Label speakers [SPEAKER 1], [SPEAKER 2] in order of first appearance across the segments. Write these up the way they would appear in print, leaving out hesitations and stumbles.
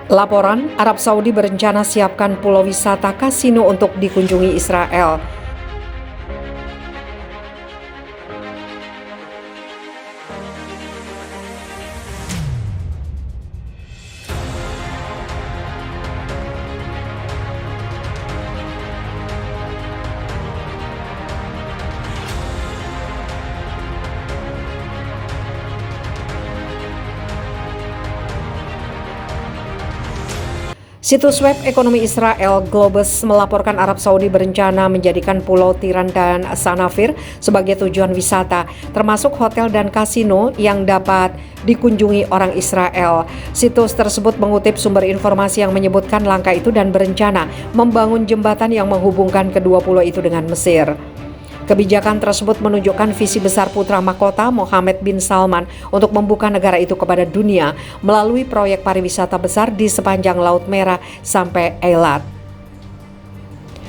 [SPEAKER 1] Laporan, Arab Saudi berencana siapkan pulau wisata kasino untuk dikunjungi Israel. Situs web ekonomi Israel Globus melaporkan Arab Saudi berencana menjadikan Pulau Tiran dan Sanafir sebagai tujuan wisata, termasuk hotel dan kasino yang dapat dikunjungi orang Israel. Situs tersebut mengutip sumber informasi yang menyebutkan langkah itu dan berencana membangun jembatan yang menghubungkan kedua pulau itu dengan Mesir. Kebijakan tersebut menunjukkan visi besar putra mahkota Mohammed bin Salman untuk membuka negara itu kepada dunia melalui proyek pariwisata besar di sepanjang Laut Merah sampai Eilat.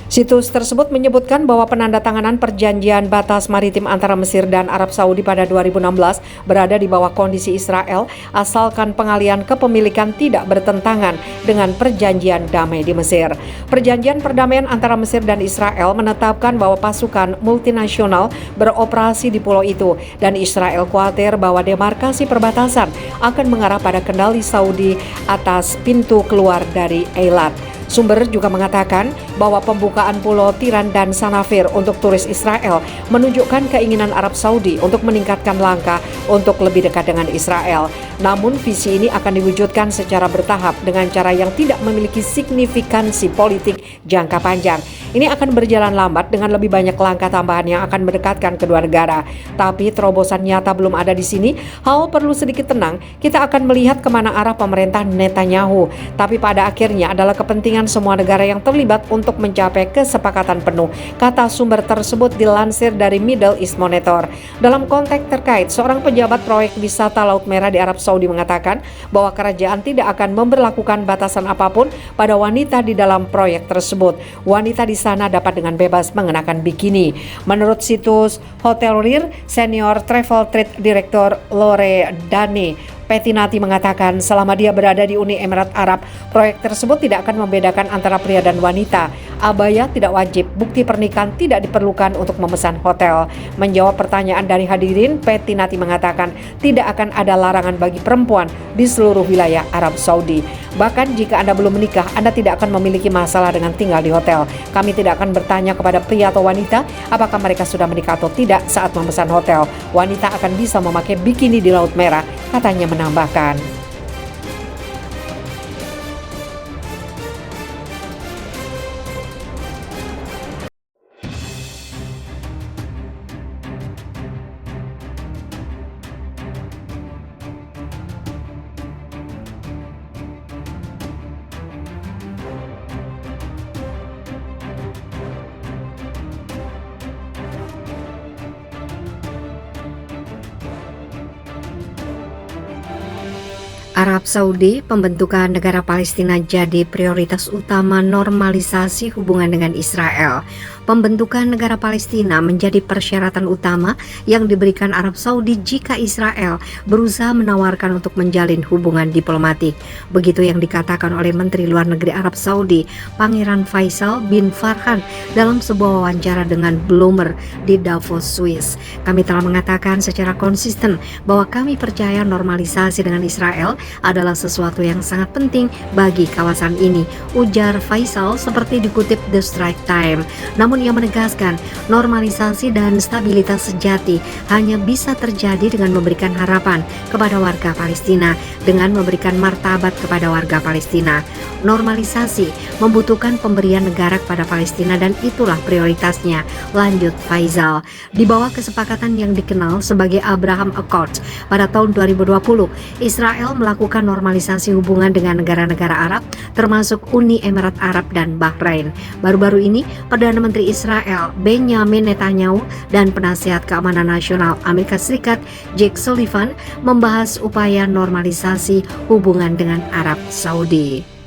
[SPEAKER 1] Situs tersebut menyebutkan bahwa penandatanganan perjanjian batas maritim antara Mesir dan Arab Saudi pada 2016 berada di bawah kondisi Israel asalkan pengalihan kepemilikan tidak bertentangan dengan perjanjian damai di Mesir. Perjanjian perdamaian antara Mesir dan Israel menetapkan bahwa pasukan multinasional beroperasi di pulau itu dan Israel khawatir bahwa demarkasi perbatasan akan mengarah pada kendali Saudi atas pintu keluar dari Eilat. Sumber juga mengatakan bahwa pembukaan Pulau Tiran dan Sanafir untuk turis Israel menunjukkan keinginan Arab Saudi untuk meningkatkan langkah untuk lebih dekat dengan Israel. Namun visi ini akan diwujudkan secara bertahap dengan cara yang tidak memiliki signifikansi politik jangka panjang. Ini akan berjalan lambat dengan lebih banyak langkah tambahan yang akan mendekatkan kedua negara. Tapi terobosan nyata belum ada di sini. Hal perlu sedikit tenang, kita akan melihat kemana arah pemerintah Netanyahu. Tapi pada akhirnya adalah kepentingan semua negara yang terlibat untuk mencapai kesepakatan penuh. Kata sumber tersebut dilansir dari Middle East Monitor. Dalam konteks terkait, seorang pejabat proyek wisata Laut Merah di Arab Saudi mengatakan bahwa kerajaan tidak akan memberlakukan batasan apapun pada wanita di dalam proyek tersebut. Wanita di sana dapat dengan bebas mengenakan bikini. Menurut situs Hotel Rir, Senior Travel Trade Director Lore Dane Petinati mengatakan selama dia berada di Uni Emirat Arab, proyek tersebut tidak akan membedakan antara pria dan wanita. Abaya tidak wajib, bukti pernikahan tidak diperlukan untuk memesan hotel. Menjawab pertanyaan dari hadirin, Petinati mengatakan tidak akan ada larangan bagi perempuan di seluruh wilayah Arab Saudi. Bahkan jika Anda belum menikah, Anda tidak akan memiliki masalah dengan tinggal di hotel. Kami tidak akan bertanya kepada pria atau wanita apakah mereka sudah menikah atau tidak saat memesan hotel. Wanita akan bisa memakai bikini di Laut Merah, katanya menambahkan. Arab Saudi, pembentukan negara Palestina jadi prioritas utama normalisasi hubungan dengan Israel. Pembentukan negara Palestina menjadi persyaratan utama yang diberikan Arab Saudi jika Israel berusaha menawarkan untuk menjalin hubungan diplomatik. Begitu yang dikatakan oleh Menteri Luar Negeri Arab Saudi, Pangeran Faisal bin Farhan dalam sebuah wawancara dengan Bloomberg di Davos, Swiss. Kami telah mengatakan secara konsisten bahwa kami percaya normalisasi dengan Israel adalah sesuatu yang sangat penting bagi kawasan ini, ujar Faisal seperti dikutip The Strike Time. Namun ia menegaskan normalisasi dan stabilitas sejati hanya bisa terjadi dengan memberikan harapan kepada warga Palestina, dengan memberikan martabat kepada warga Palestina. Normalisasi membutuhkan pemberian negara kepada Palestina dan itulah prioritasnya, lanjut Faisal. Di bawah kesepakatan yang dikenal sebagai Abraham Accords pada tahun 2020, Israel melakukan normalisasi hubungan dengan negara-negara Arab termasuk Uni Emirat Arab dan Bahrain. Baru-baru ini, Perdana Menteri Israel Benjamin Netanyahu dan Penasihat Keamanan Nasional Amerika Serikat Jake Sullivan membahas upaya normalisasi hubungan dengan Arab Saudi.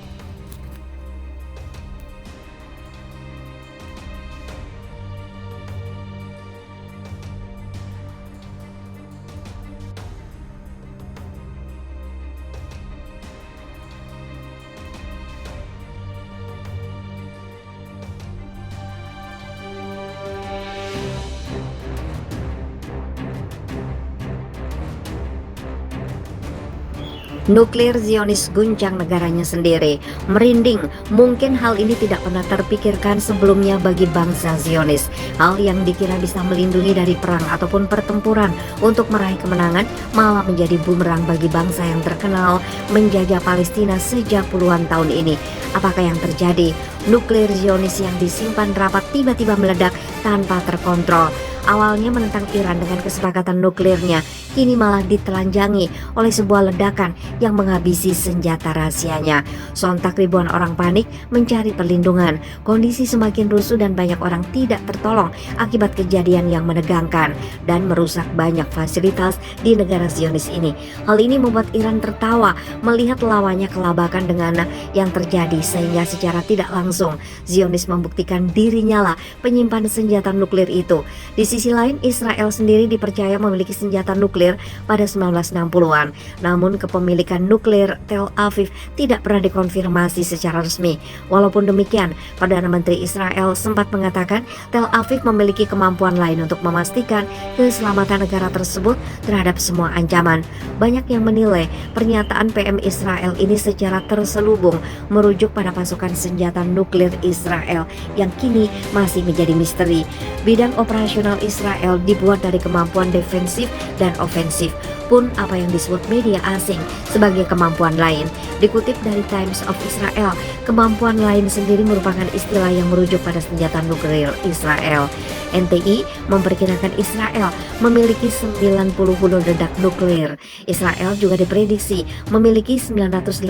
[SPEAKER 2] Nuklir Zionis guncang negaranya sendiri. Merinding, mungkin hal ini tidak pernah terpikirkan sebelumnya bagi bangsa Zionis. Hal yang dikira bisa melindungi dari perang ataupun pertempuran untuk meraih kemenangan malah menjadi bumerang bagi bangsa yang terkenal menjajah Palestina sejak puluhan tahun ini. Apakah yang terjadi? Nuklir Zionis yang disimpan rapat tiba-tiba meledak tanpa terkontrol. Awalnya menentang Iran dengan kesepakatan nuklirnya, kini malah ditelanjangi oleh sebuah ledakan yang menghabisi senjata rahasianya. Sontak ribuan orang panik mencari perlindungan. Kondisi semakin rusuh dan banyak orang tidak tertolong akibat kejadian yang menegangkan dan merusak banyak fasilitas di negara Zionis ini. Hal ini membuat Iran tertawa melihat lawannya kelabakan dengan yang terjadi, sehingga secara tidak langsung Zionis membuktikan dirinya lah penyimpan senjata nuklir itu. Di sisi lain, Israel sendiri dipercaya memiliki senjata nuklir pada 1960-an. Namun kepemilikan nuklir Tel Aviv tidak pernah dikonfirmasi secara resmi. Walaupun demikian, Perdana Menteri Israel sempat mengatakan Tel Aviv memiliki kemampuan lain untuk memastikan keselamatan negara tersebut terhadap semua ancaman. Banyak yang menilai pernyataan PM Israel ini secara terselubung merujuk pada pasukan senjata nuklir Israel yang kini masih menjadi misteri. Bidang operasional Israel dibuat dari kemampuan defensif dan ofensif, pun apa yang disebut media asing sebagai kemampuan lain. Dikutip dari Times of Israel, kemampuan lain sendiri merupakan istilah yang merujuk pada senjata nuklir Israel. NTI memperkirakan Israel memiliki 90 hulu ledak nuklir. Israel juga diprediksi memiliki 980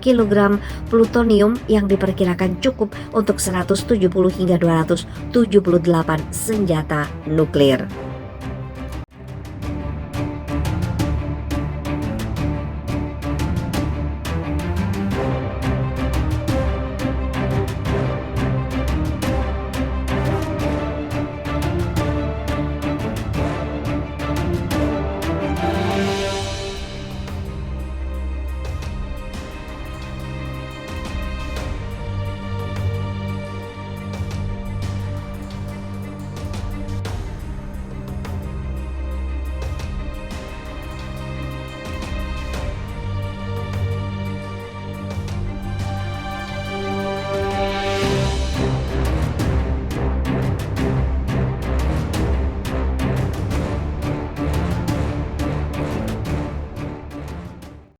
[SPEAKER 2] kg plutonium yang diperkirakan cukup untuk 170 hingga 278 senjata nuklir.